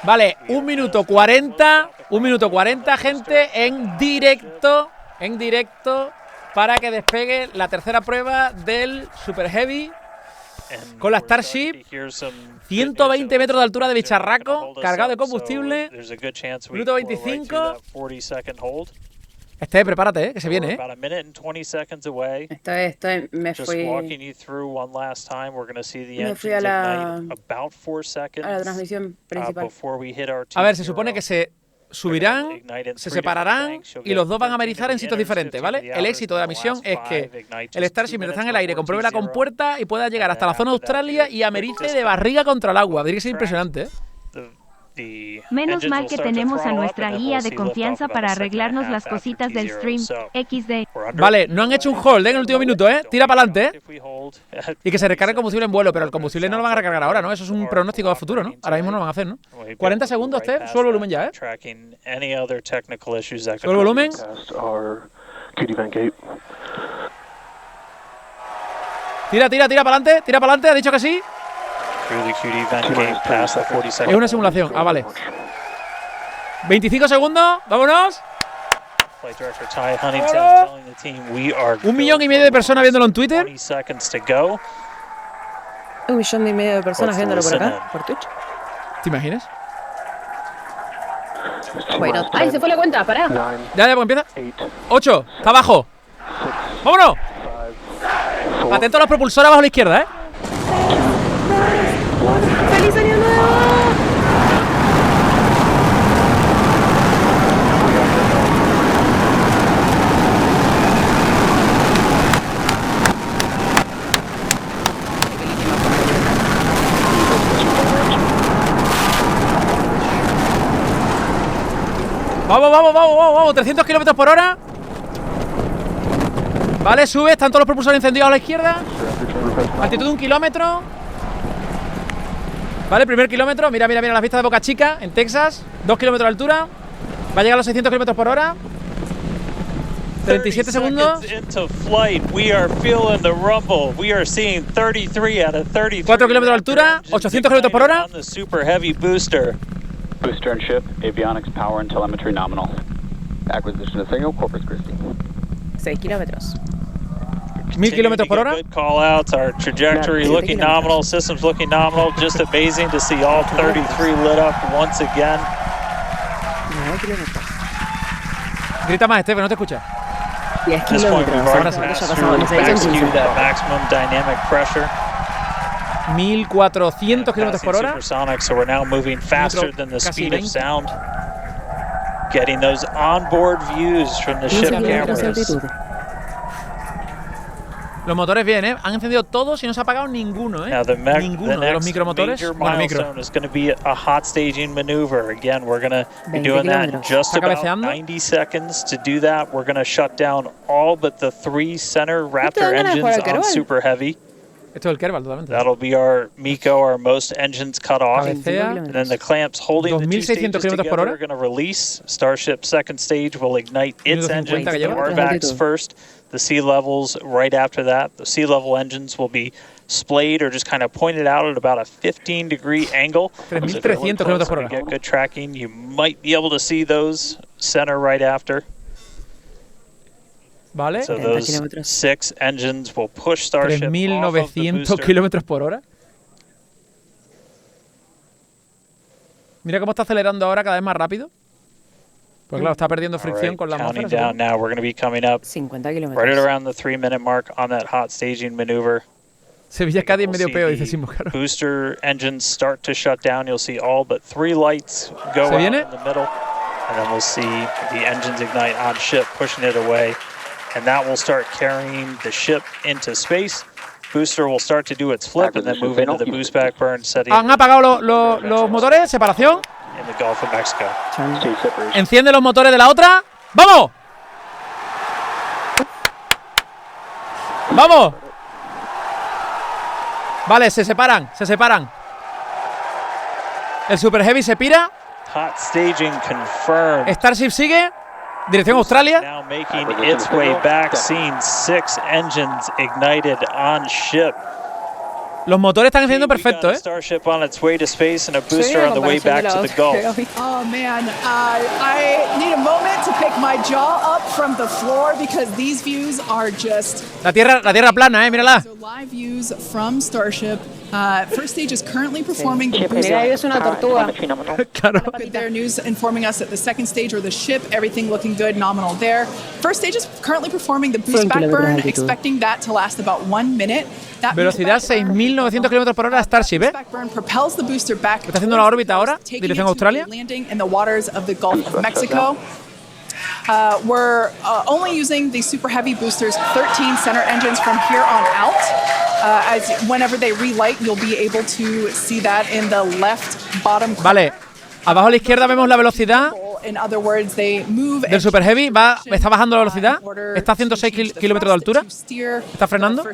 Vale, 1 minuto 40. 1 minuto 40, gente, en directo. En directo. Para que despegue la tercera prueba del Super Heavy. Con la Starship. 120 metros de altura de bicharraco. Cargado de combustible. Minuto 25. Prepárate, que se viene, Me fui a la transmisión principal. A ver, se supone que se subirán, se separarán y los dos van a amerizar en sitios diferentes, ¿vale? El éxito de la misión es que el Starship, mientras está en el aire, compruebe la compuerta y pueda llegar hasta la zona de Australia y americe de barriga contra el agua. Tiene que ser impresionante, ¿eh? Menos mal que tenemos a nuestra guía de confianza para arreglarnos las cositas del stream. XD. Vale, no han hecho un hold en el último minuto, ¿eh? Tira para adelante, ¿eh? Y que se recargue combustible en vuelo, pero el combustible no lo van a recargar ahora, ¿no? Eso es un pronóstico a futuro, ¿no? Ahora mismo no lo van a hacer, ¿no? 40 segundos, Sube el volumen ya, ¿eh? Sube el volumen. Tira para adelante, ha dicho que sí. Es una simulación, vale. 25 segundos, vámonos. 1,5 millones de personas viéndolo en Twitter. 1,5 millones de personas viéndolo por acá, por Twitch. ¿Te imaginas? Bueno, ¡ay, se fue la cuenta! ¡Pará! Ya, pues empieza. 8, está abajo. ¡Vámonos! Atento a los propulsores abajo a la izquierda, ¿eh? ¡Feliz año nuevo! Vamos, 300 kilómetros por hora. Vale, sube, están todos los propulsores encendidos a la izquierda. Altitud de 1 kilómetro. Vale, primer kilómetro, mira las vistas de Boca Chica, en Texas, 2 kilómetros de altura. Va a llegar a los 600 kilómetros por hora. 37 segundos. 4 kilómetros de altura, 800 kilómetros por hora. Booster and ship, avionics, power and telemetry nominal. Acquisition of signal, Corpus Christi. 6 kilómetros. 1000 kilómetros por hora. Call outs, our trajectory looking nominal, systems looking nominal. Just amazing to see all 33 lit up once again. 9 kilómetros. Grita más, Esteve, no te escucha. 10 kilómetros. Ahora execute that maximum dynamic pressure. 1400 kilómetros por hora. Supersonic, so we're now moving faster than the speed of sound. Getting those onboard views from the ship cameras. Los motores bien, ¿eh? Han encendido todos y no se ha apagado ninguno, ¿eh? Ninguno de los micromotores. Bueno, micro. Is going to be a hot staging maneuver. Again, we're going to be doing that in just about 90 seconds. To do that, we're going to shut down all but the 3 center Raptor engines on Super Heavy. Esto es el Kerbal, totalmente. That'll be our Miko, our most engines cut off. And then the clamps holding the 2 stages together are going to release. Starship second stage will ignite its engines, the RVACs first. The sea levels right after that. The sea level engines will be splayed or just kind of pointed out at about a 15-degree angle. 3,300 kilómetros por hora. Get good tracking. You might be able to see those center right after. Vale. So those 6 engines will push Starship 3.900 kilómetros por hora. Mira cómo está acelerando ahora cada vez más rápido. Pues claro, está perdiendo fricción con la atmósfera. Down now, we're going to be coming up 50 kilómetros. right at around the 3-minute mark on that hot staging maneuver. Sevilla Cádiz en medio peo, dice Simo, claro. Booster engines start to shut down. You'll see all but 3 lights go out in the middle. And then we'll see the engines ignite on ship, pushing it away. And that will start carrying the ship into space. Booster will start to do its flip and then move into the boost back burn setting. Han apagado los motores, separación. In the Gulf of Mexico. Enciende los motores de la otra. ¡Vamos! ¡Vamos! Vale, se separan. El Super Heavy se pira. Hot staging confirmed. Starship sigue. Dirección Australia. Now making its way back, seeing 6 engines ignited on ship. Los motores están encendiendo perfecto, ¿eh? Starship on its way to space and a booster on the way back to the Gulf. Oh man, I need a moment to pick my jaw up from the floor because these views are just. La tierra plana, mírala. So live views from Starship. First stage is currently performing the Mira, es una tortuga. Claro. Their news informing us that the second stage or the ship, everything looking good, nominal there. First stage is currently performing the boost back burn, expecting that to last about 1 minute. Velocidad 6.900 km por hora Starship, ¿eh? Está haciendo la órbita ahora, dirección a Australia. We're only using the Super Heavy boosters 13 center engines from here on out. As whenever they relight, you'll be able to see that in the left bottom corner. Vale, abajo a la izquierda vemos la velocidad del Super Heavy. Está bajando la velocidad. Está a 106 kilómetros de altura. Está frenando.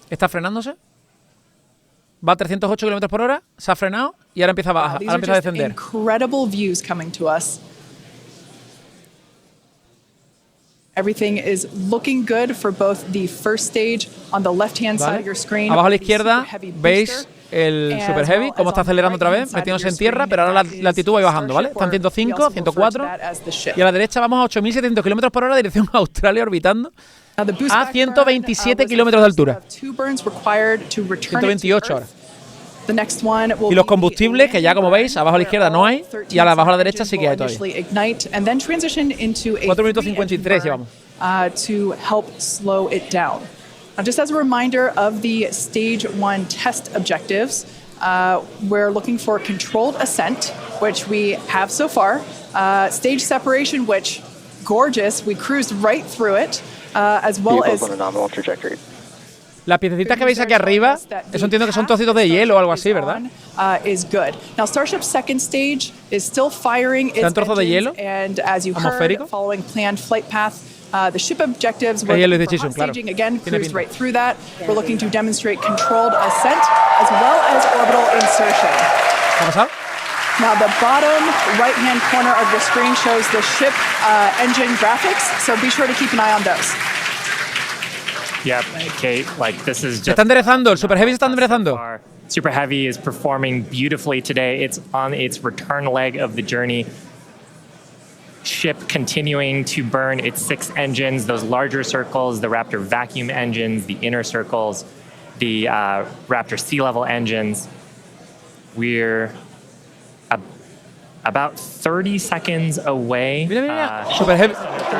Está frenándose. Va a 308 kilómetros por hora. Se ha frenado y ahora empieza a bajar. Ahora empieza a descender. Everything is looking good for both the first stage on the left-hand side of your screen. Abajo a la izquierda veis el Super Heavy, cómo está acelerando otra vez, metiéndose en tierra, pero ahora la altitud va bajando, ¿vale? Están 105, 104. Y a la derecha vamos a 8.700 kilómetros por hora, dirección a Australia, orbitando a 127 kilómetros de altura. 128 ahora. Y los combustibles, que ya como veis, abajo a la izquierda no hay, y abajo a la derecha sí que hay todavía. 4 minutos 53 llevamos. To help slow it down. Just as a reminder of the Stage 1 test objectives, we're looking for controlled ascent, which we have so far. Stage separation, which, gorgeous, we cruised right through it, as well as... Las piececitas que veis aquí arriba, eso entiendo que son trocitos de hielo o algo así, ¿verdad? Is good. Now Starship's second stage is still firing its trozos de hielo and as you heard, following planned flight path, the ship objectives were for staging again, cruised right through that. We're looking to demonstrate controlled ascent as well as orbital insertion. ¿Qué ha pasado? Now the bottom right-hand corner of the screen shows the ship engine graphics, so be sure to keep an eye on those. Yep, Kate, like this is just... Está enderezando, el Super Heavy se está enderezando. Super Heavy is performing beautifully today. It's on its return leg of the journey. Ship continuing to burn its 6 engines, those larger circles, the Raptor vacuum engines, the inner circles, the Raptor sea level engines. We're about 30 seconds away. Mira, mira.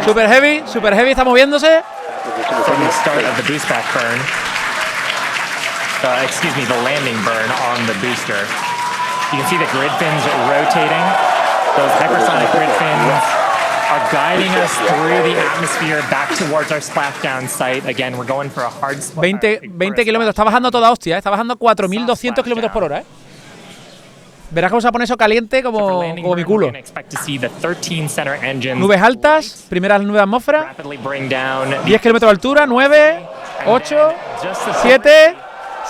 Super Heavy está moviéndose. From the start of the boost back burn. Excuse me, the landing burn on the booster. You can see the grid fins rotating. Those hypersonic grid fins are guiding us through the atmosphere back towards our splashdown site. Again, we're going for a hard 20 kilómetros, está bajando toda hostia, está bajando 4.200 kilómetros por hora, Verás cómo se pone eso caliente como mi culo. Nubes altas, primeras nubes de atmósfera. 10 kilómetros de altura, 9, 8, 7,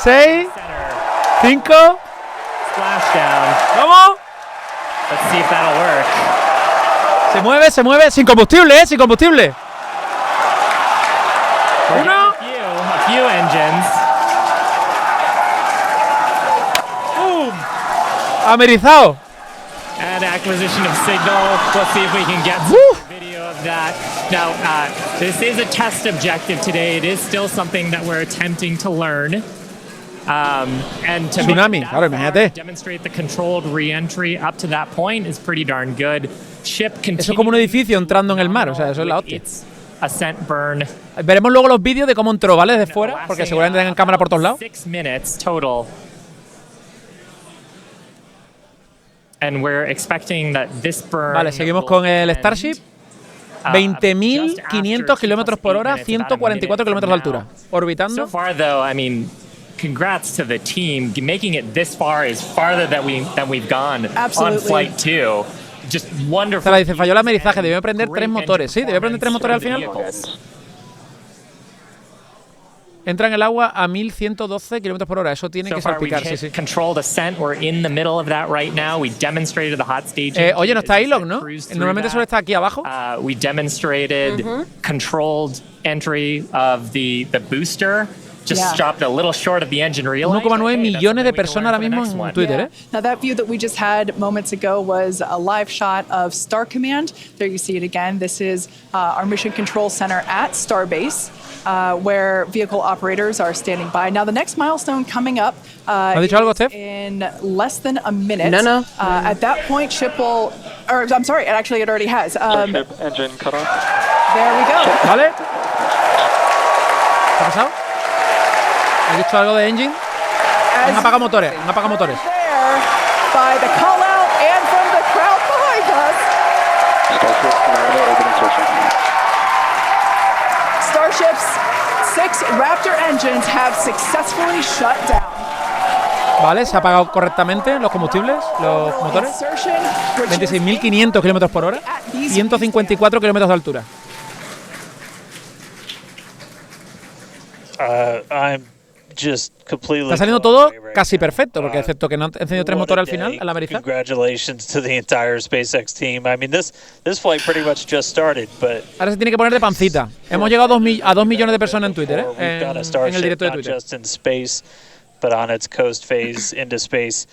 6, 5. ¿Vamos? Se mueve, sin combustible, sin combustible. 1. A few engines. Amerizado. And acquisition of signal. Let's see if we can get some video of that. Now, this is a test objective today. It is still something that we're attempting to learn. And to demonstrate the controlled re-entry up to that point is pretty darn good. Ship eso es como un edificio entrando en el mar, o sea, eso es la hostia. Ascent burn. Veremos luego los vídeos de cómo entró, ¿vale? Desde fuera, porque seguramente tengan cámara por todos lados. 6 minutes total. And we're expecting that this burn. Vale, seguimos con el Starship. 20.500 kilómetros por hora, 144 kilómetros de altura, orbitando. So far, though, I mean, congrats to the team. Making it this far is farther than we've gone on flight 2. Just wonderful. Dice, falló el amerizaje, debió prender 3 motores. Sí, debió prender 3 motores al final. Entra en el agua a 1.112 kilómetros por hora. Eso tiene que salpicar, sí. Oye, no está Elon, ¿no? Normalmente solo está aquí abajo. We demonstrated controlled entry of the booster just dropped a little short of the engine relay. 1,9 millones de personas ahora mismo en Twitter, ¿eh? Now that view that we just had moments ago was a live shot of Star Command. There you see it again. This is our mission control center at Starbase, where vehicle operators are standing by. Now the next milestone coming up ¿Has dicho algo, Steph? in less than a minute. No. At that point, ship will, or I'm sorry, actually it already has. Starship engine cut off. There we go. ¿Vale? ¿Qué ha pasado? ¿Has dicho algo de engine? Un apagamotores, un apagamotores. There by the call out and from the crowd behind us. Starship's 6 Raptor engines have successfully shut down. Vale, se ha apagado correctamente los combustibles, los motores. 26.500 kilómetros por hora, 154 kilómetros de altura. Está saliendo todo casi perfecto, porque excepto que no han encendido 3 motores al final, al amerizar. Congratulations to the entire SpaceX team. I mean, this flight pretty much just started, but ahora se tiene que poner de pancita. Hemos llegado a 2 millones de personas en Twitter, en el directo de Twitter. Just in space, but on its coast phase into space.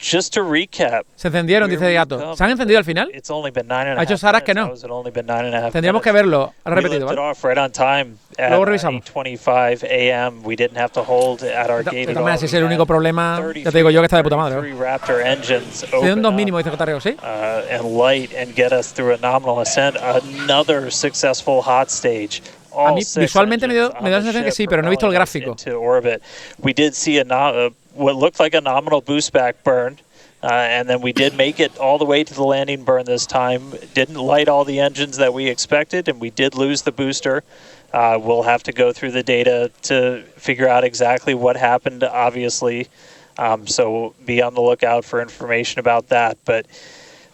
Just to recap. Se encendieron, dice Gato. ¿Se han encendido al final? Ha hecho Saras que no. Tendríamos que verlo repetido, ¿vale? Luego revisamos. De todas maneras, si es el único problema, ya te digo yo que está de puta madre. Tienen 2 mínimos, dice Cotarreo, ¿sí? A mí visualmente me da la sensación que sí, pero no he visto el gráfico. We did see what looked like a nominal boost back burn, and then we did make it all the way to the landing burn this time. Didn't light all the engines that we expected, and we did lose the booster. We'll have to go through the data to figure out exactly what happened, obviously. So be on the lookout for information about that. But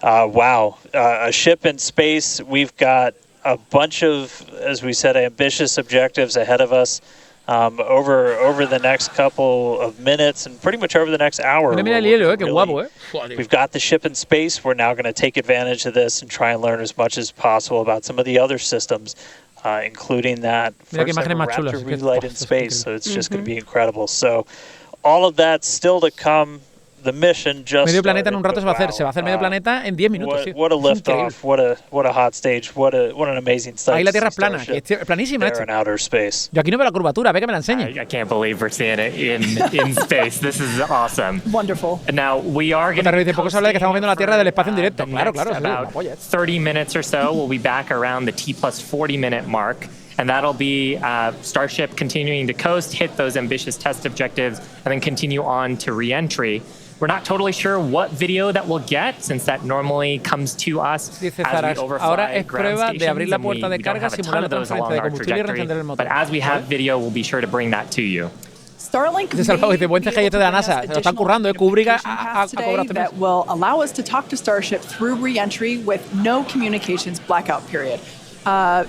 wow, a ship in space. We've got a bunch of, as we said, ambitious objectives ahead of us. Over the next couple of minutes and pretty much over the next hour. Mira el hielo, qué guapo, We've got the ship in space. We're now going to take advantage of this and try and learn as much as possible about some of the other systems, including that first ever Raptor relight in space. So it's just going to be incredible. So all of that still to come. The mission just medio planeta en un rato se va a hacer medio planeta en 10 minutos. What a lift off, what a hot stage, what an amazing sight. Ahí la Tierra es plana, que es planísima esto. Yo aquí no veo la curvatura, ve que me la enseñe. I can't believe we're seeing it in space. This is awesome. Wonderful. Now we are going to dice poco se habla de que estamos viendo la Tierra del espacio en directo. Claro, about 30 minutes or so. We'll be back around the T+40 minute mark. And that'll be Starship continuing to coast, hit those ambitious test objectives, and then continue on to re-entry. We're not totally sure what video that we'll get, since that normally comes to us dice as Zaras, we ahora overfly es ground prueba de abrir stations, la and puerta de we don't carga, have a ton simular la of those transferencia along de our combustible y trajectory. reencender el motor. But as we have video, we'll be sure to bring that to you. Starlink dice Salvador, dice buen CGI este de la NASA, se lo están currando, Kubrick ha cobrado that will allow us to talk to Starship through re-entry with no communications blackout period.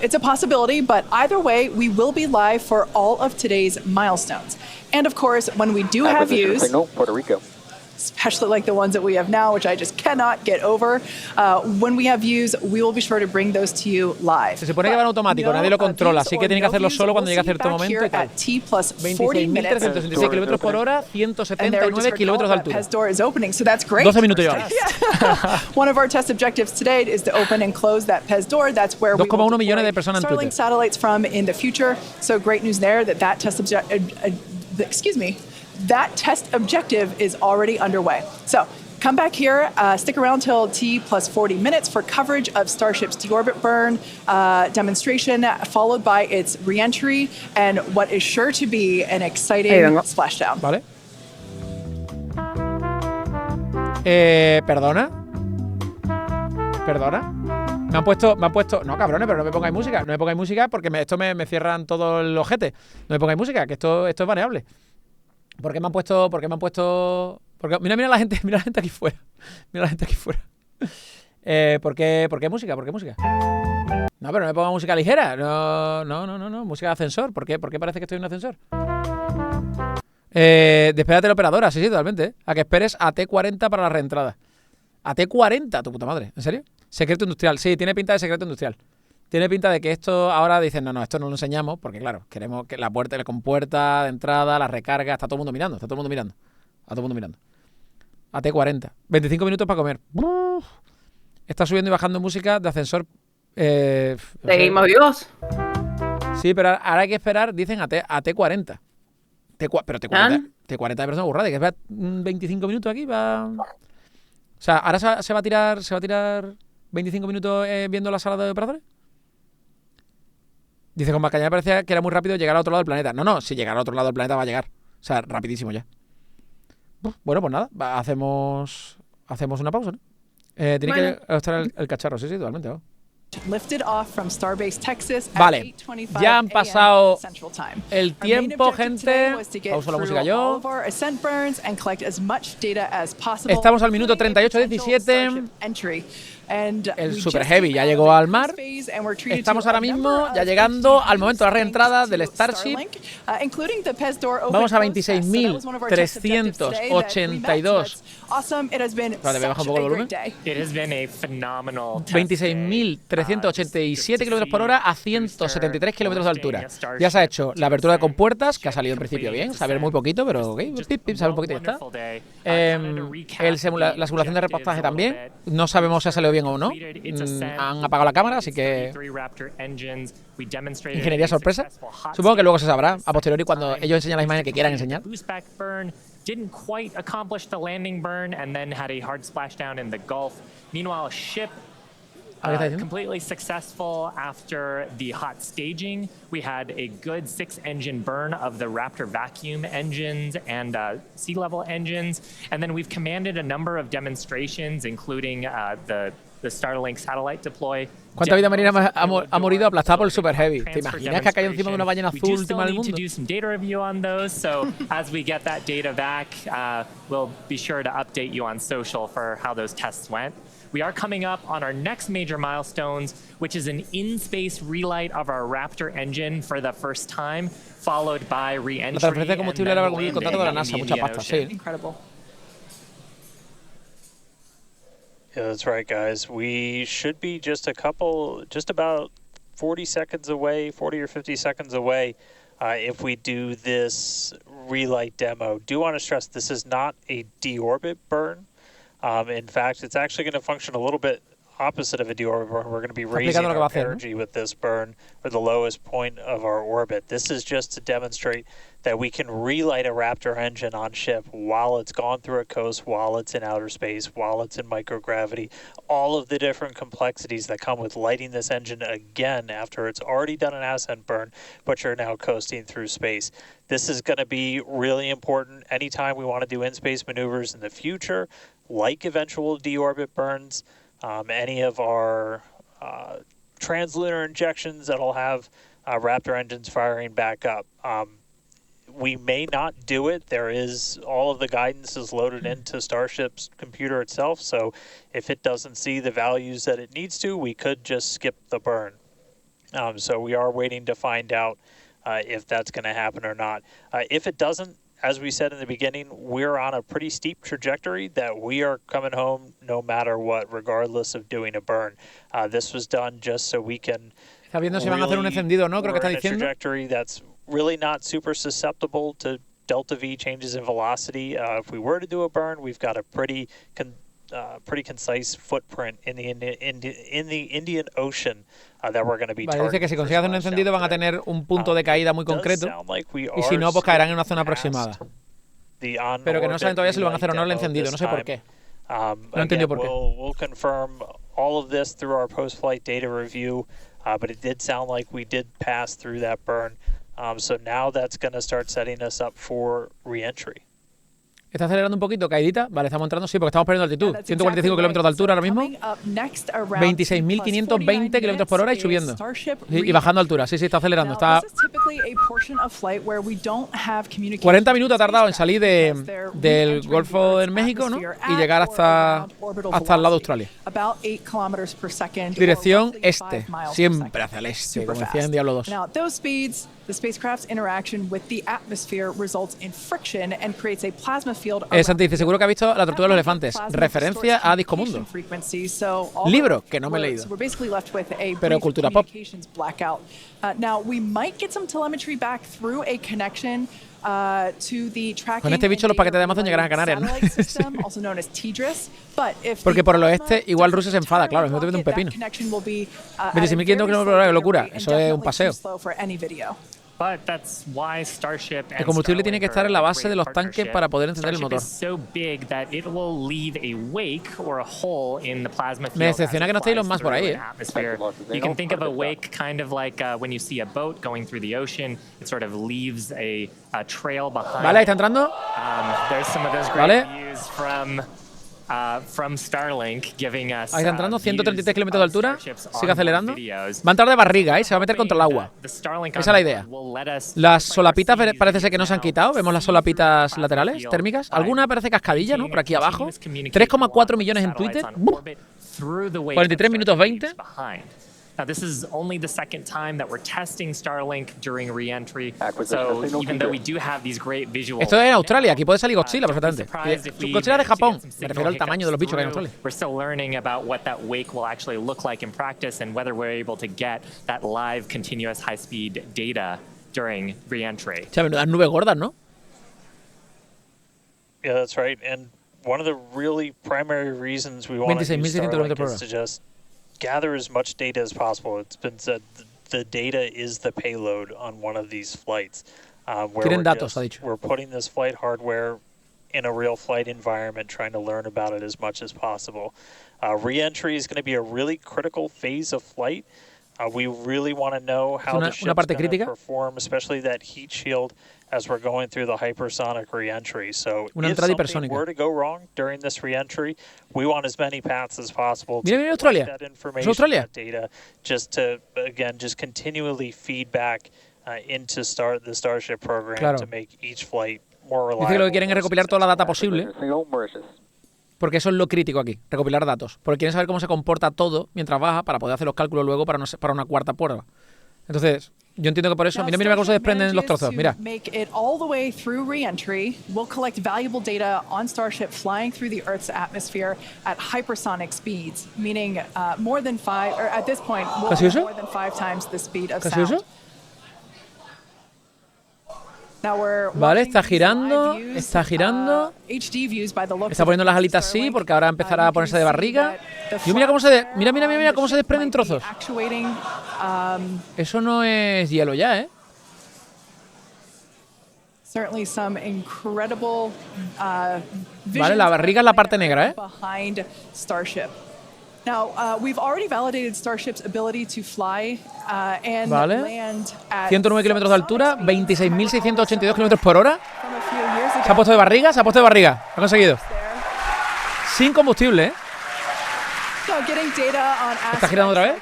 It's a possibility, but either way, we will be live for all of today's milestones. And of course, when we do have views, signal, Puerto Rico. especially like the ones that we have now, which I just cannot get over. When we have views, we will be sure to bring those to you live. Se supone que van automático, nadie lo controla, así que tienen que hacerlo solo cuando llegue a cierto momento y tal. 26.366 kilómetros por hora, 179 kilómetros de altura. 12 minutos ya. One of our test objectives today is to open and close that PES door. That's where we will 2,1 millones de personas en Twitter. Starlink satellites from in the future. So great news there that test that test objective is already underway. So come back here, stick around till T+40 minutes for coverage of Starship's deorbit burn demonstration, followed by its re-entry and what is sure to be an exciting splashdown. Vale. ¿Perdona? Me han puesto, no cabrones, pero no me pongáis música, porque esto me cierran todo el ojete. No me pongáis música, que esto es variable. ¿Por qué me han puesto? Porque, mira la gente aquí fuera. ¿Por qué música? No, pero no me ponga música ligera. No, música de ascensor. ¿Por qué parece que estoy en un ascensor? Despégate la operadora, sí, totalmente. A que esperes a T40 para la reentrada. A T40, tu puta madre. ¿En serio? Secreto industrial. Sí, tiene pinta de secreto industrial. Tiene pinta de que esto ahora dicen, no, esto no lo enseñamos, porque claro, queremos que la puerta, la compuerta de entrada, la recarga, está todo el mundo mirando, A todo el mundo mirando. AT40. 25 minutos para comer. Está subiendo y bajando música de ascensor. ¿Seguimos vivos? Sí, pero ahora hay que esperar, dicen, a T40. Pero T40 de persona burrada, que es 25 minutos aquí va. O sea, ahora se va a tirar 25 minutos viendo la sala de operadores. Dice, con Mascaña parecía que era muy rápido llegar al otro lado del planeta. No, si llegar al otro lado del planeta va a llegar. O sea, rapidísimo ya. Bueno, pues nada, hacemos una pausa, ¿no? Tiene que estar el cacharro, sí, totalmente. ¿no? Vale, ya han pasado el tiempo, gente. Pausa la música yo. Estamos al minuto 38:17. El Super Heavy ya llegó al mar. Estamos ahora mismo ya llegando al momento de la reentrada del Starship. Vamos a 26.382. Espérate, voy a bajar un poco el volumen. 26.387 km por hora a 173 km de altura. Ya se ha hecho la apertura de compuertas, que ha salido en principio bien. Saber muy poquito, pero ok. Sabe un poquito y ya está. La simulación de repostaje también. No sabemos si ha salido bien o no. Han apagado la cámara, así que ingeniería sorpresa. Supongo que luego se sabrá a posteriori cuando ellos enseñan las imágenes que quieran enseñar. Didn't quite accomplish the landing burn and then had a hard splashdown in the Gulf. Meanwhile, ship completely successful after the hot staging. We had a good 6-engine burn of the Raptor vacuum engines and sea level engines. And then we've commanded a number of demonstrations, including the Starlink satellite deploy. ¿Cuánta vida marina ha morido aplastada por el Super Heavy? ¿Te imaginas que ha caído encima de una ballena azul última del mundo? As we get that data back, we'll be sure to update you on social for how those tests went. We are coming up on our next major milestones, which is an in-space relight of our Raptor engine for the first time, followed by re-entry. La transferencia de combustible era con el contrato de la NASA, mucha pasta, sí. Incredible. Yeah, that's right, guys. We should be just about 40 seconds away, 40 or 50 seconds away, if we do this relight demo. Do want to stress this is not a deorbit burn. In fact, it's actually going to function a little bit opposite of a deorbit burn. We're going to be raising our energy with this burn for the lowest point of our orbit. This is just to demonstrate that we can relight a Raptor engine on ship while it's gone through a coast, while it's in outer space, while it's in microgravity, all of the different complexities that come with lighting this engine again after it's already done an ascent burn, but you're now coasting through space. This is going to be really important anytime we want to do in-space maneuvers in the future, like eventual deorbit burns. Any of our translunar injections that'll have Raptor engines firing back up. We may not do it. There is all of the guidance is loaded into Starship's computer itself, so if it doesn't see the values that it needs to, we could just skip the burn. So we are waiting to find out if that's going to happen or not. If it doesn't, as we said in the beginning, we're on a pretty steep trajectory that we are coming home no matter what, regardless of doing a burn. This was done just so we can. Está viendo si van a hacer un encendido, ¿no? Creo que está diciendo. Trajectory that's really not super susceptible to delta V changes in velocity. If we were to do a burn, we've got a pretty concise footprint in the Indian Ocean that we're going to be targeting. Dice que si consiguen hacer un encendido van a tener un punto de caída muy concreto y si no, pues caerán en una zona aproximada. Pero que no saben todavía si lo van a hacer o no el encendido, no sé por qué. No entiendo por qué. We'll confirm all of this through our post-flight data review, but it did sound like we did pass through that burn. So now that's going to start setting us up for re-entry. ¿Está acelerando un poquito, caidita? Vale, estamos entrando, sí, porque estamos perdiendo altitud. 145 kilómetros de altura ahora mismo. 26.520 kilómetros por hora y subiendo. Y bajando altura, sí, está acelerando. Está 40 minutos ha tardado en salir del Golfo de México, ¿no? Y llegar hasta el lado de Australia. Dirección este, siempre hacia el este, como decía en Diablo 2. The spacecraft's interaction with the atmosphere results in friction and creates a plasma field. Santi dice, seguro que ha visto La tortuga de los elefantes. Referencia a Discomundo. Libro, que no me he leído. Pero cultura pop. Now we might get some telemetry back through a connection to the tracking. Con este bicho los paquetes de Amazon llegarán a Canarias, ¿no? Porque por el oeste igual Rusia se enfada, claro, es un pepino. 26.500 kilómetros por hora, qué locura. Eso es un paseo. El combustible tiene que estar en la base de los tanques para poder encender el motor. Me decepciona que no estéis los más por ahí, ¿eh? Vale, ahí está entrando. Vale. Ahí está entrando, 133 kilómetros de altura. Sigue acelerando. Va a entrar de barriga, se va a meter contra el agua. Esa es la idea. Las solapitas parece ser que no se han quitado. Vemos las solapitas laterales térmicas. Alguna parece cascadilla, ¿no? Por aquí abajo. 3,4 millones en Twitter. 43 minutos 20. Now, this is only the second time that we're testing Starlink during re-entry, so even though we do have these great visuals. Esto es en Australia, aquí puede salir Godzilla perfectamente. Godzilla de Japón, me refiero al tamaño de los bichos que hay en Australia. We're still learning about what that wake will actually look like in practice and whether we're able to get that live, continuous, high-speed data during re-entry. O sea, menudas nubes gordas, ¿no? Yeah, that's right. And one of the really primary reasons we want to use Starlink is to just gather as much data as possible. It's been said the data is the payload on one of these flights. We're putting this flight hardware in a real flight environment, trying to learn about it as much as possible. Re-entry is going to be a really critical phase of flight. We really want to know how the ship's going to perform, especially that heat shield as we're going through the hypersonic re-entry. So if something were to go wrong during this re-entry, we want as many paths as possible to collect that information, that data, just to, again, just continually feed back into the Starship program to make each flight more reliable. Dice que lo que quieren es recopilar toda la data posible, porque eso es lo crítico aquí, recopilar datos. Porque quieren saber cómo se comporta todo mientras baja para poder hacer los cálculos luego para una cuarta prueba. Entonces, yo entiendo que por eso, mira cómo se desprenden los trozos, mira. Make it all the way through re-entry. We'll collect valuable data on Starship flying through the Earth's atmosphere at hypersonic speeds, meaning more than 5, or at this point, more than 5 times the speed of sound. Vale, está girando. Está poniendo las alitas así porque ahora empezará a ponerse de barriga. Y mira cómo se desprenden trozos. Eso no es hielo ya, ¿eh? Vale, la barriga es la parte negra, ¿eh? Now, we've already validated Starship's ability to fly and land at 109 kilómetros de altura, 26.682 kilómetros por hora. Se ha puesto de barriga, Lo ha conseguido. Sin combustible, ¿eh? ¿Está girando otra vez?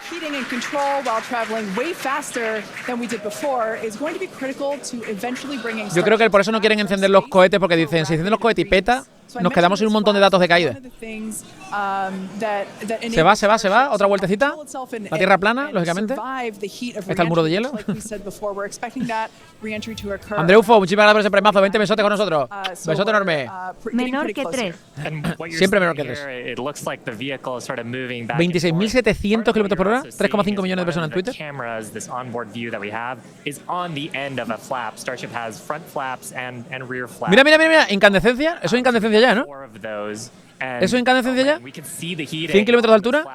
Yo creo que por eso no quieren encender los cohetes, porque dicen, si encienden los cohetes y peta, nos quedamos sin un montón de datos de caída. Se va, otra vueltecita. La tierra plana, lógicamente. Está el muro de hielo. André Ufo, muchísimas gracias por ese premiazo. 20 besotes con nosotros. Besote enorme. Menor que 3. Siempre menor que 3. 26.700 kilómetros por hora. 3,5 millones de personas en Twitter. Mira. Incandescencia. Eso es incandescencia ya, ¿no? ¿Eso es incandescencia ya? 100 kilómetros de altura.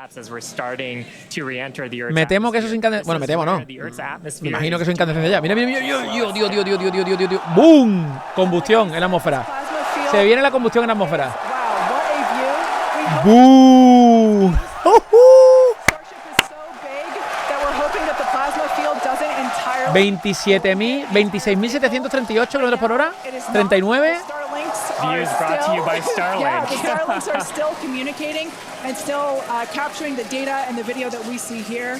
Me temo que eso es incandescencia. Bueno, me temo, no. Me imagino que eso es incandescencia ya. Mira. Dios. ¡Boom! Combustión en la atmósfera. Se viene la combustión en la atmósfera. ¡Boom! 26.738 kilómetros por hora. 39. Views brought to you by Starlink. Yeah, the Starlinks are still communicating and still capturing the data and the video that we see here.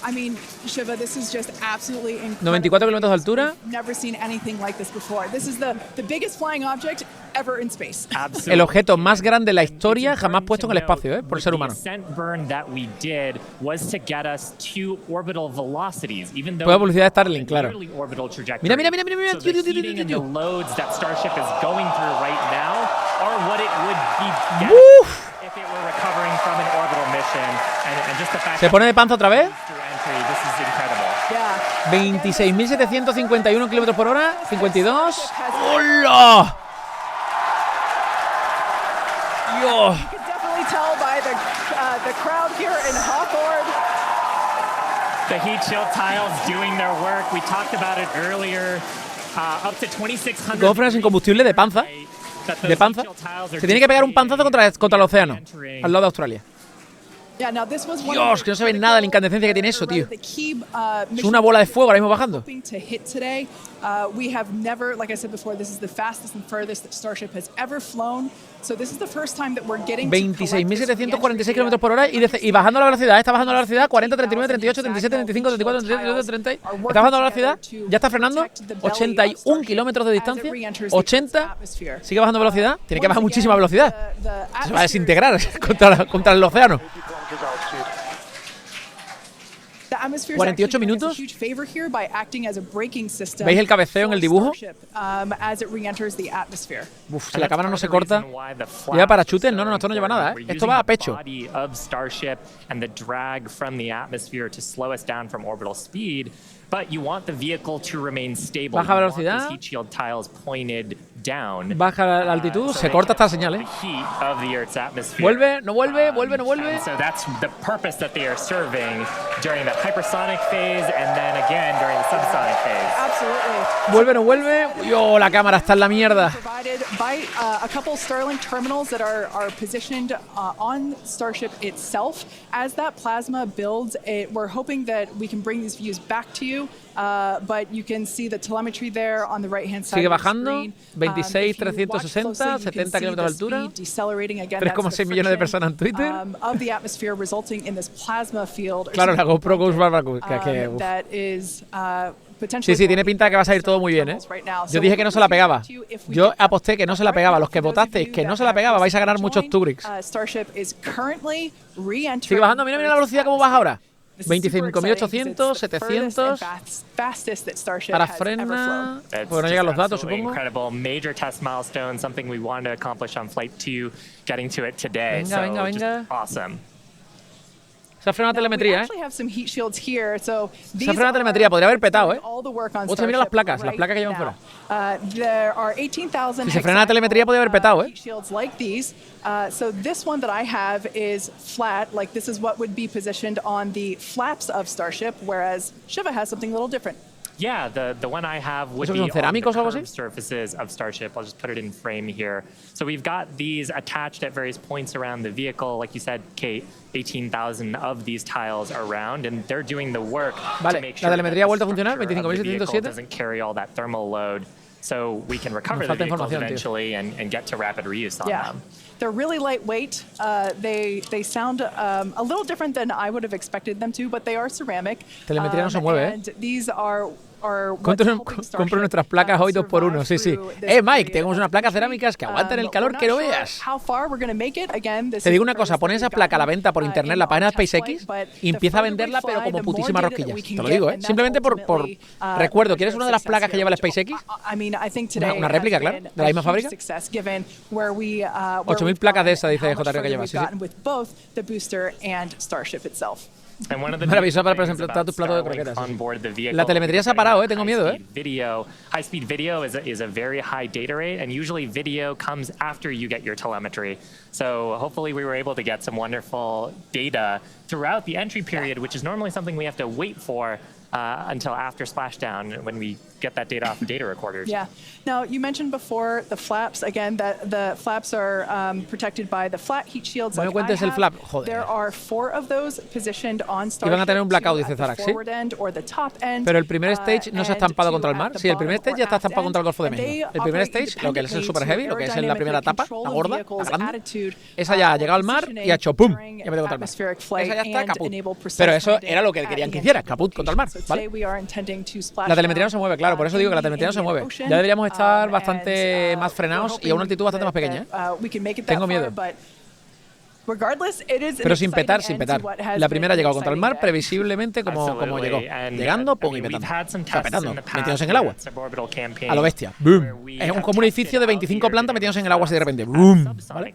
I mean, Shiva, this is just absolutely incredible. 94 kilómetros de altura. Never seen anything like this before. This is the biggest flying object ever in space. El objeto más grande de la historia jamás puesto en el espacio, por el ser humano. Puede publicidad de Starlink, claro. Mira, mira, mira, mira, mira. ¿Se pone de panza otra vez? 26.751 kilómetros por hora. 52. ¡Hola! Dios. The heat shield tiles doing their work. We talked about it earlier. Up to 2,600. ¿Cómo frenas sin combustible de panza? De panza. Se tiene que pegar un panzazo contra el océano, al lado de Australia. Dios, que no se ve nada la incandescencia que tiene eso, tío. Es una bola de fuego ahora mismo bajando. 26.746 kilómetros por hora y bajando la velocidad. Está bajando la velocidad. 40, 39, 38, 37, 35, 34, 37, 30. Está bajando la velocidad. Ya está frenando. 81 kilómetros de distancia. 80. Sigue bajando velocidad. Tiene que bajar muchísima velocidad. Se va a desintegrar contra el océano. 48 minutos. ¿Veis el cabeceo en el dibujo? Uf, si la cámara no se corta. ¿Lleva parachutes? No, esto no lleva nada, ¿eh? Esto va a pecho. Baja velocidad. Baja la altitud, se corta esta señal, ¿eh? Vuelve, no vuelve, vuelve, no vuelve. Vuelve, no vuelve. Yo, la cámara está en la mierda. A couple Starlink terminals that are positioned on Starship itself. As that plasma builds, we're hoping that we can bring these views back to you. But you can see the telemetry there on the right-hand side. Sigue bajando. 26, 360, 70 kilómetros de altura. 3,6 millones de personas en Twitter. Claro, la GoPro Ghost Barbacoa. Sí, tiene pinta de que va a salir todo muy bien, ¿eh? Yo dije que no se la pegaba. Yo aposté que no se la pegaba. Los que votasteis que no se la pegaba vais a ganar muchos Tugrix. Sigue bajando. Mira la velocidad cómo baja ahora. 25.800, 700. Para frena. Pues no llegan los datos, supongo. Venga. Se ha frenado la telemetría, ¿eh? Se ha frenado la telemetría, podría haber petado, ¿eh? Hostia, mira las placas que llevan fuera. Si se frena la telemetría, podría haber petado, ¿eh? So this one that I have is flat, like this is what would be positioned on the flaps of Starship, whereas Shiva has something a little different. Yeah, the one I have would be on the curved surfaces of Starship. I'll just put it in frame here. So we've got these attached at various points around the vehicle. Like you said, Kate, 18,000 of these tiles around, and they're doing the work to make sure la telemetría ha vuelto a funcionar, the vehicle doesn't carry all that thermal load, so we can recover the vehicles eventually and get to rapid reuse on them. They're really lightweight. They sound a little different than I would have expected them to, but they are ceramic. Telemetría no se mueve, ¿eh? And these are compro nuestras placas hoy 2x1, sí. Mike, tenemos unas placas cerámicas que aguantan el calor que no veas. Te digo una cosa, pon esa placa a la venta por internet, la página de SpaceX, y empieza a venderla, pero como putísimas rosquillas. Te lo digo, ¿eh? Simplemente por recuerdo, ¿quieres una de las placas que lleva el SpaceX? Una réplica, claro, de la misma fábrica. 8.000 placas de esa, dice JR que lleva, sí. Maravilloso para presentar tus platos de croquetas. La telemetría se ha parado, tengo miedo, High-speed video is a very high data rate, and usually video comes after you get your telemetry. So hopefully we were able to get some wonderful data throughout the entry period, which is normally something we have to wait for until after splashdown when we get that data off the data recorders. Yeah. Now, you mentioned before the flaps. Again, that the flaps are protected by the flat heat shields. No me Like cuentes el flap, joder. There are 4 of those positioned on Starship. Y van a tener un blackout, dice Zarak, ¿sí? Pero el primer stage no se ha estampado contra el mar. Sí, el primer stage ya está estampado contra el Golfo de México. El primer stage, lo que es el Super Heavy, lo que es en la primera etapa, la gorda, la grande, esa ya ha llegado al mar y ha hecho ¡pum! Y ha metido contra el mar. Esa ya está caput. Pero eso era lo que querían que hiciera, caput contra el mar, ¿vale? La telemetría no se mueve, claro, por eso digo que la telemetría no se mueve. Ya deberíamos estar bastante más frenados y a una altitud bastante más pequeña, ¿eh? Tengo miedo. Pero sin petar, sin petar. La primera ha llegado contra el mar, previsiblemente como llegó. Llegando, pum, y petando. O sea, petando, metiéndose en el agua. A lo bestia. Boom. Es como un edificio de 25 plantas metiéndose en el agua así de repente. Boom. ¿Vale?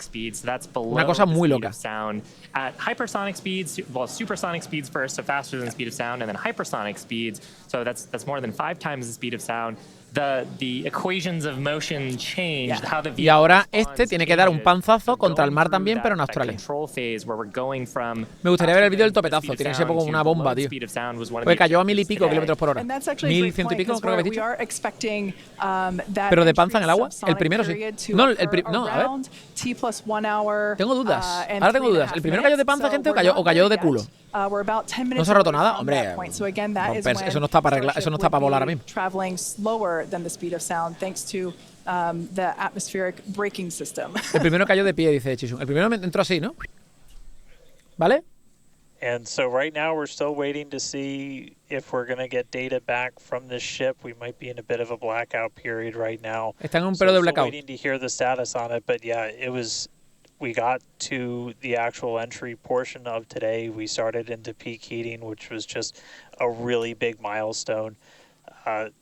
Una cosa muy loca. At hypersonic speeds, well, supersonic speeds first, so faster than the speed of sound, and then hypersonic speeds, so that's more than 5 times the speed of sound. The equations of motion changed, how the y ahora este tiene que dar un panzazo contra el mar también, pero en Australia. Me gustaría ver el vídeo del topetazo, tiene que ser como una bomba, tío. Porque cayó a 1000 y pico kilómetros por hora. 1100 y pico, creo que habéis dicho. Pero de panza en el agua, el primero sí. No, no, a ver. Tengo dudas, ahora tengo dudas. ¿El primero cayó de panza, gente, o cayó de culo? No se ha roto nada, hombre. Eso no está para arreglar, eso no está para volar ahora mismo. El primero cayó de pie, dice Chisun. El primero entró así, ¿no? ¿Vale? And so right now we're still waiting to see if we're going to get data back from this ship. We might be in a bit of a blackout period right now. Está en un periodo de blackout. Waiting to hear the status on it, but yeah, we got to the actual entry portion of today. We started into peak heating, which was just a really big milestone.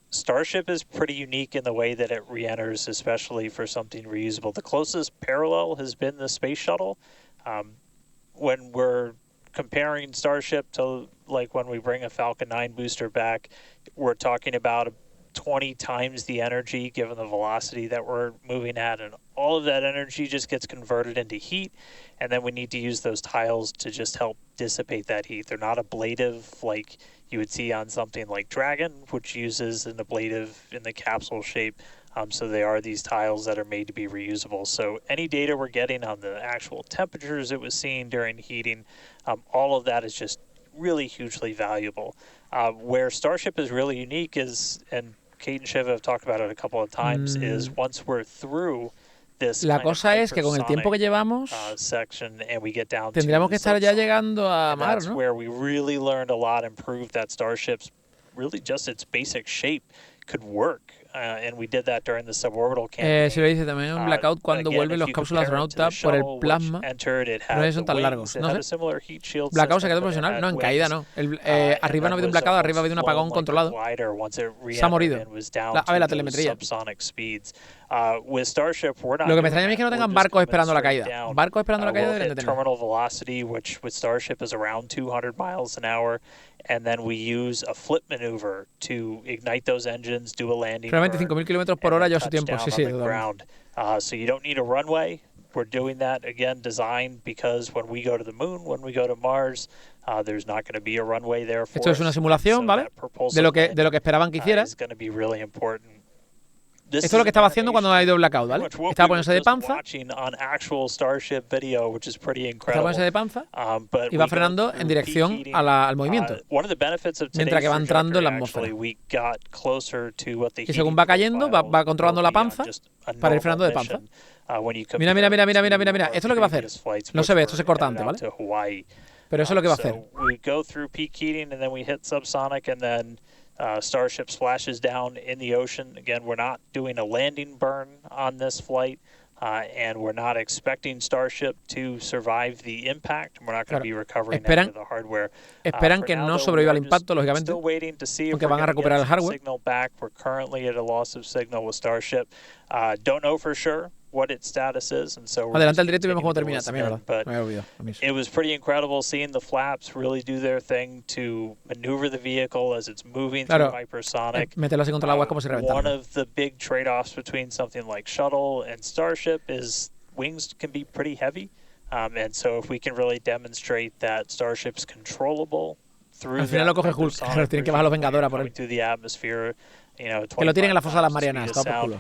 Starship is pretty unique in the way that it re-enters, especially for something reusable. The closest parallel has been the space shuttle. When we're comparing Starship to like when we bring a Falcon 9 booster back, we're talking about 20 times the energy given the velocity that we're moving at, and all of that energy just gets converted into heat, and then we need to use those tiles to just help dissipate that heat. They're not ablative like you would see on something like Dragon, which uses an ablative in the capsule shape. So they are these tiles that are made to be reusable. So any data we're getting on the actual temperatures it was seeing during heating, all of that is just really hugely valuable. Where Starship is really unique is, and Kate and Shiva have talked about it a couple of times, is once we're through this La cosa es que con el tiempo que llevamos tendríamos que estar ya llegando a mar, ¿no? Where we really learned a lot and proved that Starship's really just its basic shape could work. And we did that during the suborbital campaign. Se lo dice también un blackout cuando vuelven los cápsulas astronautas por el plasma. No son tan largos, no sé. Blackout se quedó profesional, no, en caída no. Arriba no ha habido un blackout, arriba ha habido un apagón controlado. Se ha morido. A ver, la telemetría. Lo que me extraña a mí es que no tengan barcos esperando la caída. Barcos esperando la caída deben de tener. Terminal velocity, which with Starship is around 200 miles an hour. And then we use a flip maneuver to ignite those engines, do a landing. Realmente 5.000 kilómetros por hora ya su tiempo, sí, sí. So you don't need a runway. We're doing that again, designed because when we go to the moon, when we go to Mars, there's not going to be a runway there for us. Esto es una simulación, ¿vale? De lo que esperaban que hiciera. It's going to be really important. Esto es lo que estaba haciendo cuando ha ido blackout, ¿vale? Estaba poniéndose de panza. Estaba poniéndose de panza y va frenando en dirección al movimiento, mientras que va entrando en la atmósfera. Y según va cayendo, va controlando la panza para ir frenando de panza. Mira. Esto es lo que va a hacer. No se ve, esto es cortante, ¿vale? Pero eso es lo que va a hacer. Starship splashes down in the ocean. Again, we're not doing a landing burn on this flight, and we're not expecting Starship to survive the impact. We're not going to be recovering any of the hardware. Esperan que no sobreviva el impacto, lógicamente, porque van a recuperar el hardware. We're currently at a loss of signal with Starship. Don't know for sure what its status is, and so adelante el directo y vemos cómo termina también, ¿verdad? Me había olvidado. It was pretty incredible seeing the flaps really do their thing to maneuver the vehicle as it's moving through hypersonic. Meterlo así contra el agua es como si reventara. One of the big trade-offs between something like Shuttle and Starship is wings can be pretty heavy, and so if we can really demonstrate that Starship's controllable. Al final lo coge Hulk, claro, tienen que bajar los Vengadores por él. Through the atmosphere, Que lo tienen en la fosa de las Marianas, todo por culo.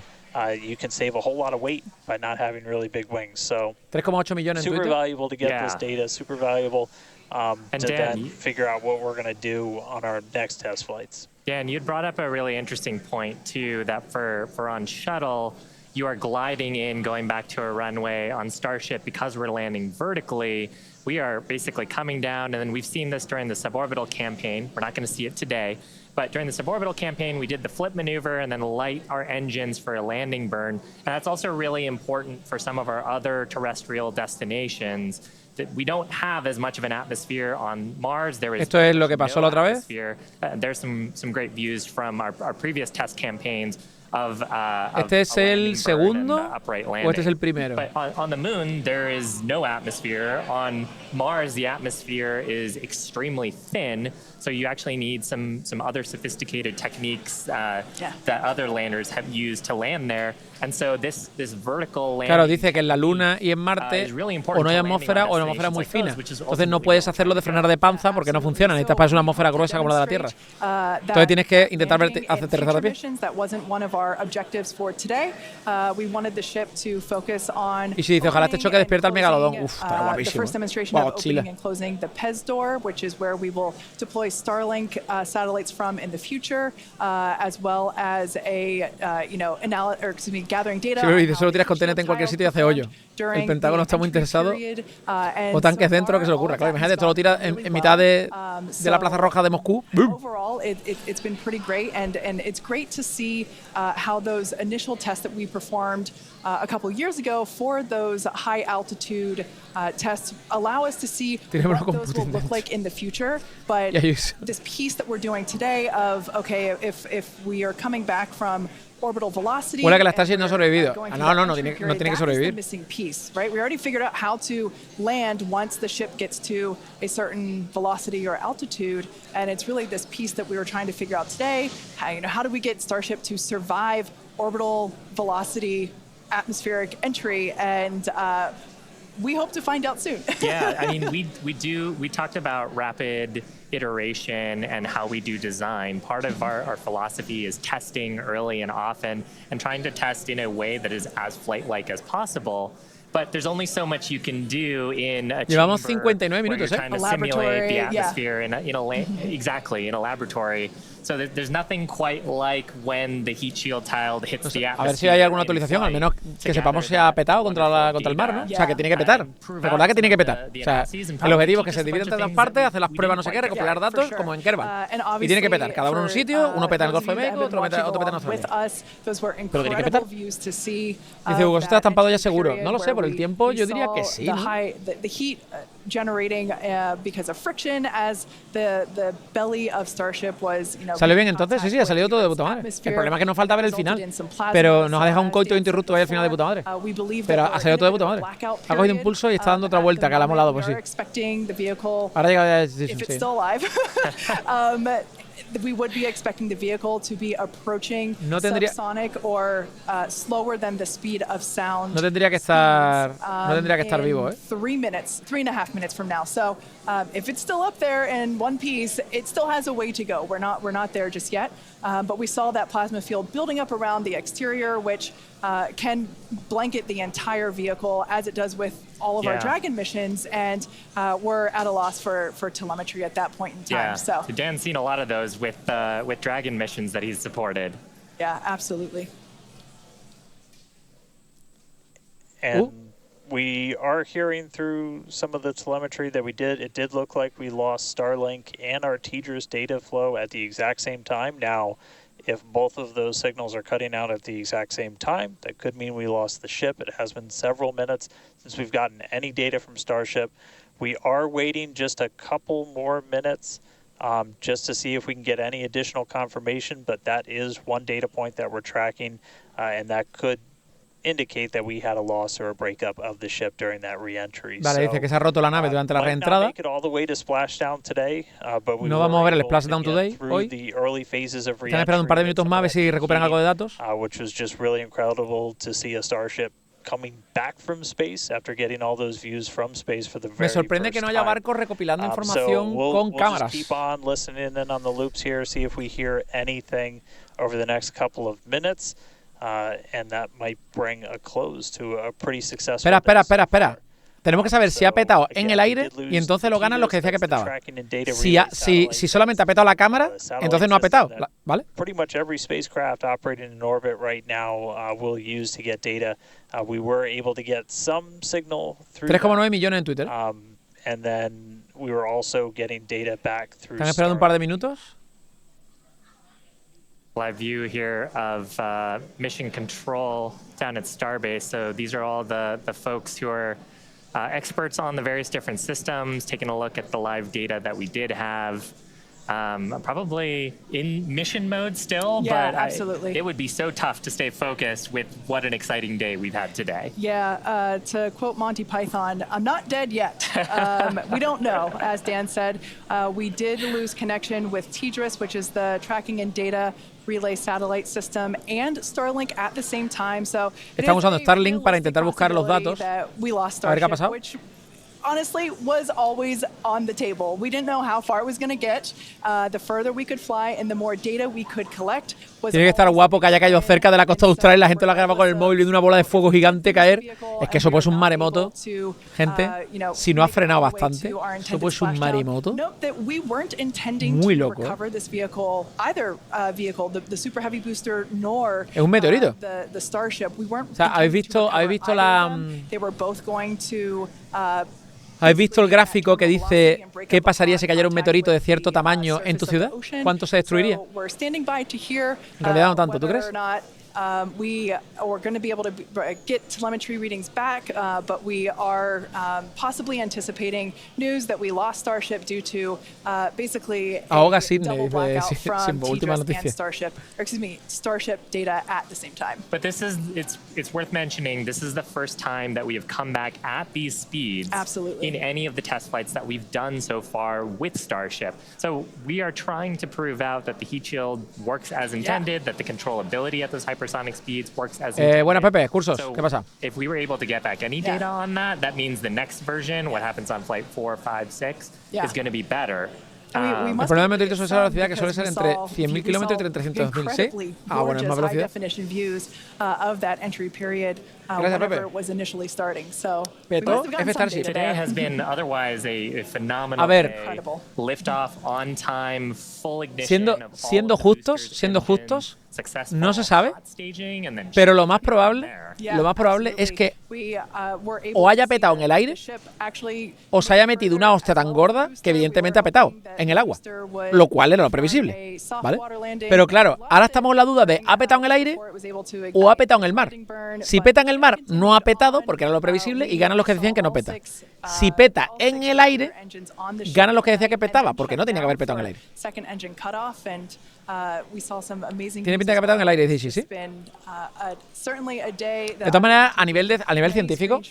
You can save a whole lot of weight by not having really big wings. So 3,8 millones en super Twitter. valuable to get this data, super valuable to then figure out what we're going to do on our next test flights. Yeah, and you'd brought up a really interesting point too, that for on shuttle, you are gliding in, going back to a runway. On Starship, because we're landing vertically, we are basically coming down, and then we've seen this during the suborbital campaign. We're not going to see it today, but during the suborbital campaign, we did the flip maneuver and then light our engines for a landing burn. And that's also really important for some of our other terrestrial destinations. That we don't have as much of an atmosphere on Mars. There is Esto es lo que pasó la otra vez. There's some great views from our previous test campaigns. ¿Este es el segundo o este es el primero? But on the moon, there is no atmosphere. On Mars, the atmosphere is extremely thin, so you actually need some other sophisticated techniques that other landers have used to land there. And so this vertical landing, claro, dice que en la Luna y en Marte o no hay atmósfera o una atmósfera muy fina. Entonces no puedes hacerlo de frenar de panza porque no funciona. Necesitas para eso una atmósfera gruesa como la de la Tierra. Entonces tienes que intentar aterrizar de pie. Y si dice, ojalá este choque despierta el megalodón. Uf, está guapísimo. Wow, Chile. Starlink satellites from in the future, as well as gathering data. Sí, dice, solo tiras con TNT en cualquier sitio y hace hoyo. El Pentágono está muy interesado. O tanques dentro, que se le ocurra. Claro, imagínate, esto lo tiras en mitad de la Plaza Roja de Moscú. Overall, it's been pretty great, and it's great to see how those initial tests that we performed a couple years ago for those high altitude tests allow us to see what those will look like in the future. But this piece that we're doing today of, okay, if we are coming back from orbital velocity. Huele que la Starship no ha sobrevivido. No tiene que sobrevivir. Missing piece, right? We already figured out how to land once the ship gets to a certain velocity or altitude, and it's really this piece that we were trying to figure out today. How do we get Starship to survive orbital velocity, atmospheric entry, and we hope to find out soon. Yeah, I mean, we talked about rapid iteration and how we do design. Part of our philosophy is testing early and often and trying to test in a way that is as flight-like as possible. But there's only so much you can do in a Llevamos chamber 59 minutos, where you're trying to simulate the atmosphere in a laboratory. So there's nothing quite like when the heat shield tile hits the atmosphere. A ver si hay alguna actualización, al menos que sepamos si ha petado contra el mar, ¿no? O sea, que tiene que petar. Recordad que tiene que petar. O sea, el objetivo es que se divide entre dos partes, hacer las pruebas, no sé qué, recopilar datos, como en Kerbal. Y tiene que petar. Cada uno en un sitio, uno peta en el Golfo de México, otro peta en Australia. Pero tiene que petar. Dice Hugo, ¿esto está estampado ya seguro? No lo sé, por el tiempo yo diría que sí, ¿no? Generating because of friction as the belly of Starship was, ¿Salió bien entonces? Sí, ha salido todo de puta madre. El problema es que nos falta ver el final. Pero nos ha dejado un coito interrupto ahí al final de puta madre. Pero ha salido todo de puta madre. Ha cogido impulso y está dando otra vuelta, que la ha molado, pues sí. Ahora llega sí. We would be expecting the vehicle to be approaching subsonic or slower than the speed of sound. No tendría que estar vivo, 3.5 minutes from now. So if it's still up there in one piece, it still has a way to go. We're not there just yet. But we saw that plasma field building up around the exterior, which can blanket the entire vehicle, as it does with all of our Dragon missions, and we're at a loss for telemetry at that point in time. Yeah. So Dan's seen a lot of those with Dragon missions that he's supported. Yeah, absolutely. And we are hearing through some of the telemetry that we did. It did look like we lost Starlink and our TDRS data flow at the exact same time. Now, if both of those signals are cutting out at the exact same time, that could mean we lost the ship. It has been several minutes since we've gotten any data from Starship. We are waiting just a couple more minutes just to see if we can get any additional confirmation, but that is one data point that we're tracking, and that could indicate that we had a loss or a breakup of the ship during that re-entry. Vale, dice que se ha roto la nave durante la reentrada. No vamos a ver el splashdown today, hoy. Están esperando un par de minutos más a ver si recuperan algo de datos. Which was just really incredible to see a Starship coming back from space after getting all those views from space for the very Me sorprende que no haya barcos recopilando información con cámaras. Just keep on listening in on the loops here, see if we hear anything over the next couple of minutes, and that might bring a close to a pretty successful. Espera. Tenemos que saber si ha petado en el aire y entonces lo ganan los que decía que petaba. Si solamente ha petado la cámara, entonces no ha petado, ¿vale? Pretty much every spacecraft operating in orbit right now will use to get data. We were able to get some signal through 3,9 millones en Twitter. And then we were also getting data back through. ¿Están esperando un par de minutos? Live view here of mission control down at Starbase. So these are all the folks who are experts on the various different systems, taking a look at the live data that we did have. Probably in mission mode still, but absolutely. It would be so tough to stay focused with what an exciting day we've had today. Yeah, to quote Monty Python, I'm not dead yet. We don't know, as Dan said. We did lose connection with TDRS, which is the tracking and data relay satellite system, and Starlink at the same time. So están usando Starlink para intentar buscar los datos. We lost A ver qué ha Starship, pasado. which honestly was always on the table. We didn't know how far it was going to get. The further we could fly and the more data we could collect. Tiene que estar guapo que haya caído cerca de la costa austral y la gente lo ha grabado con el móvil viendo una bola de fuego gigante caer. Es que eso pues es un maremoto, gente. Si no ha frenado bastante, eso pues es un maremoto. Muy loco. Es un meteorito. O sea, ¿habéis visto la... ¿Habéis visto el gráfico que dice qué pasaría si cayera un meteorito de cierto tamaño en tu ciudad? ¿Cuánto se destruiría? En realidad no tanto, ¿tú crees? We are going to be able to get telemetry readings back, but we are possibly anticipating news that we lost Starship due to basically ahoga a Sydney, double blackout dice from última TDRS noticia. and Starship, or excuse me, Starship data at the same time. But this is it's worth mentioning. This is the first time that we have come back at these speeds in any of the test flights that we've done so far with Starship. So we are trying to prove out that the heat shield works as intended, that the controllability at those hypersonic speeds works as intended. Buenas, Pepe, cursos, ¿qué pasa? If we were able to get back any data on that, that means the next version, what happens on flight 4, 5, 6, is going to be better. El problema del meteorito suele ser la velocidad que suele ser entre 100.000 kilómetros y 300.000, ¿sí? Bueno, es más velocidad. Gracias, Pepe. Petó F-Starship. Today has been otherwise a phenomenal A ver, day. Liftoff on time, full ignition siendo justos, no se sabe, pero lo más probable es que o haya petado en el aire o se haya metido una hostia tan gorda que evidentemente ha petado en el agua, lo cual era lo previsible, ¿vale? Pero claro, ahora estamos en la duda de ¿ha petado en el aire o ha petado en el mar? Si peta en el mar, no ha petado porque era lo previsible y ganan los que decían que no peta. Si peta en el aire, ganan los que decían que petaba porque no tenía que haber petado en el aire. Tiene pinta de que ha petado en el aire, dice, ¿sí? De todas maneras, a nivel científico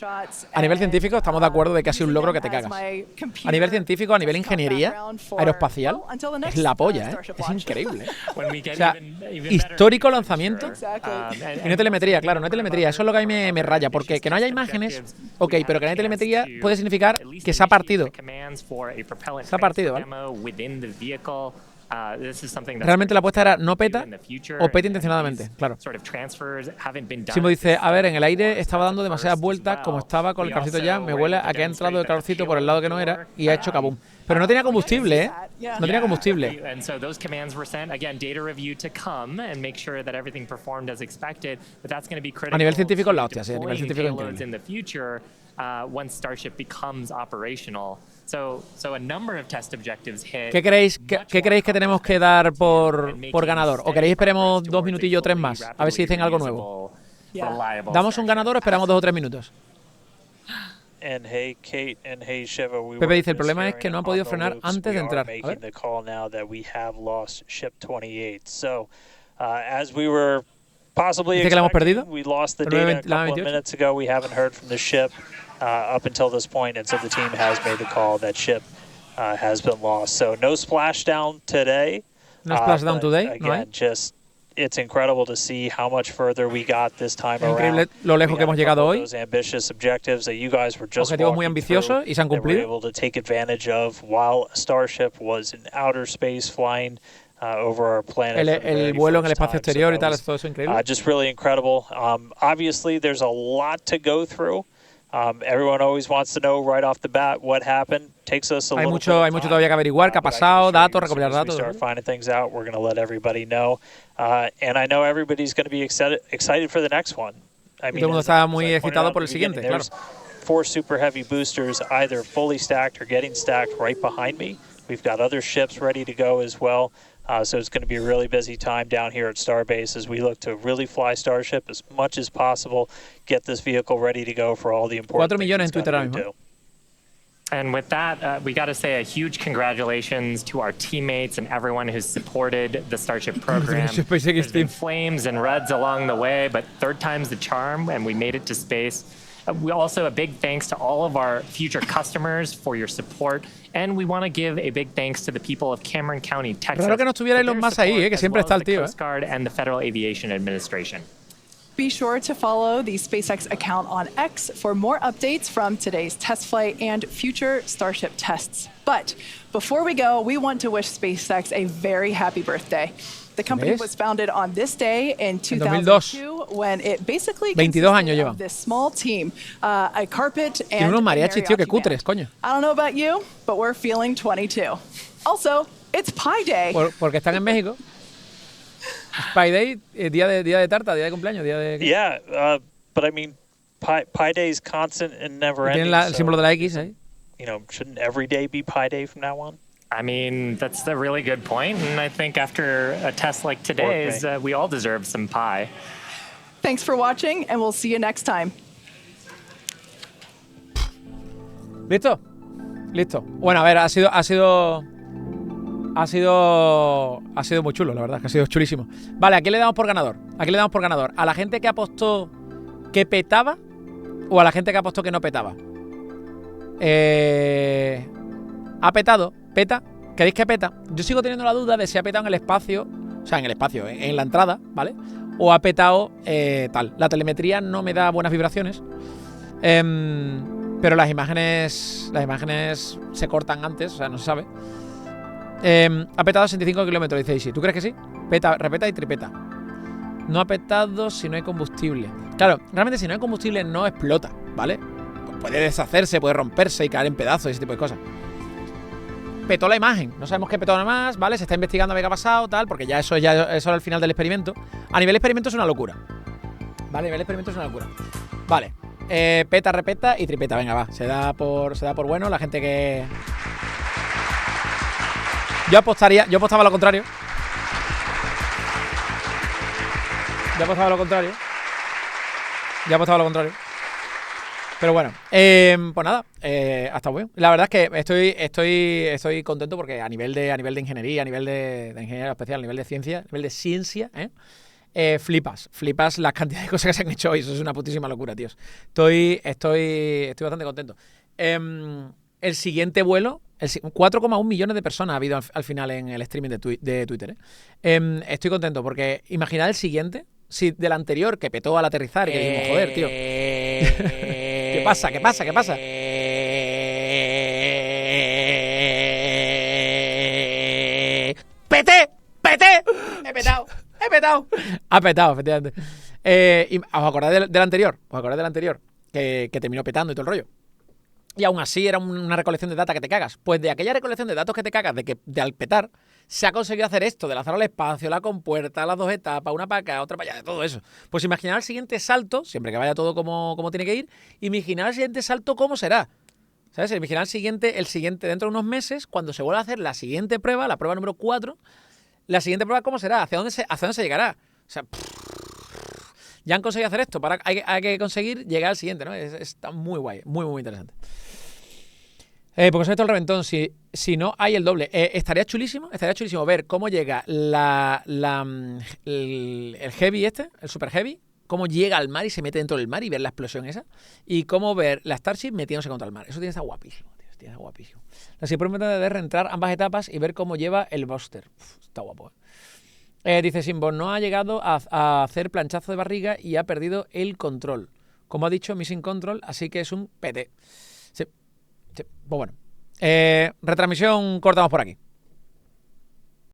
estamos de acuerdo de que ha sido un logro que te cagas. A nivel científico, a nivel ingeniería aeroespacial, es la polla, ¿eh? Es increíble. O sea, histórico lanzamiento. Y no hay telemetría, claro, no hay telemetría. Eso es lo que a mí me raya, porque que no haya imágenes, ok, pero que no haya telemetría puede significar que se ha partido. Se ha partido, ¿vale? Realmente la apuesta era no peta o peta intencionadamente, claro. Simo dice, a ver, en el aire estaba dando demasiadas vueltas, como estaba con el calorcito ya, me huele a que ha entrado el calorcito por el lado que no era y ha hecho kabum. Pero no tenía combustible, ¿eh? No tenía combustible. A nivel científico es la hostia, sí, a nivel científico es increíble. ¿Qué creéis que tenemos que dar por ganador? ¿O queréis esperemos 2 minutillos o 3 más? A ver si dicen algo nuevo. ¿Damos un ganador o esperamos 2 o 3 minutos? Pepe dice, el problema es que no ha podido frenar antes de entrar. A ver. ¿Dice que la hemos perdido? Up until this point, and so the team has made the call that ship has been lost. So no splashdown today. No splashdown today. Again, just it's incredible to see how much further we got this time around. Increíble lo lejos que hemos llegado hoy. Those ambitious objectives that you guys were just Objetivos muy ambiciosos y se han cumplido. Able to take advantage of while Starship was in outer space flying over our planet. El vuelo en el espacio exterior y tal, todo eso increíble. Just really incredible. Obviously, there's a lot to go through. Everyone always wants to know right off the bat what happened. Takes us a little bit of time. Hay mucho todavía que averiguar, qué ha pasado, datos, recopilar datos. Start finding things out. We're going to let everybody know, and I know everybody's going to be excited for the next one. I mean, todo el mundo está muy excitado por el siguiente, claro. 4 super heavy boosters, either fully stacked or getting stacked, right behind me. We've got other ships ready to go as well. So it's going to be a really busy time down here at Starbase as we look to really fly Starship as much as possible, get this vehicle ready to go for all the important 4 millones en Twitter ahora mismo. And with that, we got to say a huge congratulations to our teammates and everyone who's supported the Starship program. There's been flames and reds along the way, but third time's the charm, and we made it to space. We also a big thanks to all of our future customers for your support, and we want to give a big thanks to the people of Cameron County, Texas. Raro que no estuviera Elon Musk ahí, que siempre está el tío. Coast Guard and the Federal Aviation Administration. Be sure to follow the SpaceX account on X for more updates from today's test flight and future Starship tests. But before we go, we want to wish SpaceX a very happy birthday. The company was founded on this day in 2002 when it basically consisted of this small team, a carpet and unos mariachis, tío, que cutres, coño. I don't know about you, but we're feeling 22. Also, it's Pi Day. Porque están en México. Pi Day, día de tarta, día de cumpleaños, día de... Yeah, but I mean, Pi Day is constant and never ending. Tienen el símbolo de la X ahí. You know, shouldn't every day be Pi Day from now on? I mean, that's a really good point, and I think after a test like today's, we all deserve some pie. Thanks for watching, and we'll see you next time. ¿Listo? Listo. Bueno, a ver, ha sido muy chulo, la verdad, que ha sido chulísimo. Vale, ¿a quién le damos por ganador? ¿A quién le damos por ganador? ¿A la gente que apostó que petaba o a la gente que apostó que no petaba? ¿Ha petado? ¿Peta? ¿Queréis que peta? Yo sigo teniendo la duda de si ha petado en el espacio, o sea, en el espacio, en la entrada, ¿vale? O ha petado tal. La telemetría no me da buenas vibraciones, pero las imágenes se cortan antes, o sea, no se sabe. Ha petado 65 kilómetros, dice Isi. ¿Tú crees que sí? Peta, repeta y tripeta. No ha petado si no hay combustible. Claro, realmente si no hay combustible no explota, ¿vale? Pues puede deshacerse, puede romperse y caer en pedazos y ese tipo de cosas. Petó la imagen, no sabemos qué petó nada más, ¿vale? Se está investigando a ver qué ha pasado, tal, porque eso era el final del experimento. A nivel experimento es una locura. Vale, a nivel experimento es una locura. Vale, peta, repeta y tripeta, venga, va. Se da por bueno, la gente que... Yo apostaba lo contrario. Pero bueno, pues nada, hasta bueno. La verdad es que estoy contento porque a nivel de ingeniería, a nivel de ingeniería especial, a nivel de ciencia, flipas las cantidades de cosas que se han hecho hoy. Eso es una putísima locura, tíos. Estoy bastante contento. El siguiente vuelo, 4,1 millones de personas ha habido al final en el streaming de Twitter. Estoy contento porque imaginad el siguiente, si del anterior que petó al aterrizar y que dijimos, joder, tío. ¿Qué pasa? ¡Pete! He petado. Ha petado, efectivamente. ¿Os acordáis del anterior? Que terminó petando y todo el rollo. Y aún así era una recolección de data que te cagas. Pues de aquella recolección de datos que te cagas, de al petar, se ha conseguido hacer esto, de lanzar al espacio, la compuerta, las 2 etapas, una para acá, otra para allá, de todo eso. Pues imaginar el siguiente salto, siempre que vaya todo como tiene que ir, imaginar el siguiente salto cómo será. ¿Sabes? Imaginar el siguiente dentro de unos meses, cuando se vuelva a hacer la siguiente prueba, la prueba número 4, la siguiente prueba cómo será, hacia dónde se llegará. O sea, ya han conseguido hacer esto, hay que conseguir llegar al siguiente, ¿no? Está muy guay, muy interesante. Porque sobre todo el reventón, si no hay el doble. Estaría chulísimo ver cómo llega el heavy el super heavy, cómo llega al mar y se mete dentro del mar y ver la explosión esa, y cómo ver la Starship metiéndose contra el mar. Eso tiene que estar guapísimo, tío, tiene que estar guapísimo. La siguiente de reentrar ambas etapas y ver cómo lleva el booster. Está guapo, Dice Simbo, no ha llegado a hacer planchazo de barriga y ha perdido el control. Como ha dicho, missing control, así que es un PT. Sí. Pues bueno. Retransmisión cortamos por aquí.